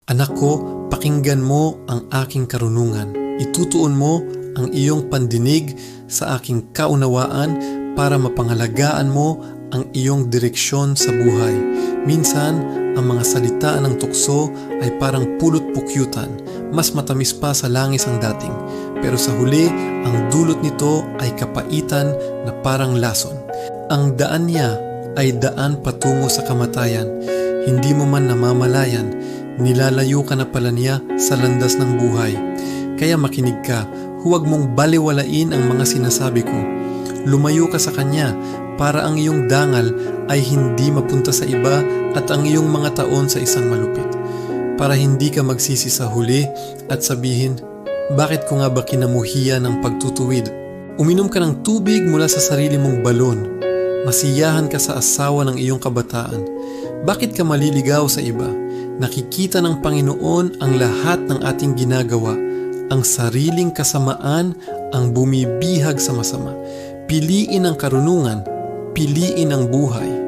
Anak ko, pakinggan mo ang aking karunungan. Itutuon mo ang iyong pandinig sa aking kaunawaan para mapangalagaan mo ang iyong direksyon sa buhay. Minsan, ang mga salita ng tukso ay parang pulot-pukyutan, mas matamis pa sa langis ang dating. Pero sa huli, ang dulot nito ay kapaitan na parang lason. Ang daan niya ay daan patungo sa kamatayan. Hindi mo man namamalayan, nilalayo ka na pala niya sa landas ng buhay. Kaya makinig ka, huwag mong baliwalain ang mga sinasabi ko. Lumayo ka sa kanya para ang iyong dangal ay hindi mapunta sa iba at ang iyong mga taon sa isang malupit. Para hindi ka magsisi sa huli at sabihin, bakit ko nga ba kinamuhian ng pagtutuwid? Uminom ka ng tubig mula sa sarili mong balon. Masiyahan ka sa asawa ng iyong kabataan. Bakit ka maliligaw sa iba? Nakikita ng Panginoon ang lahat ng ating ginagawa. Ang sariling kasamaan ang bumibihag sa masama. Piliin ang karunungan, piliin ang buhay.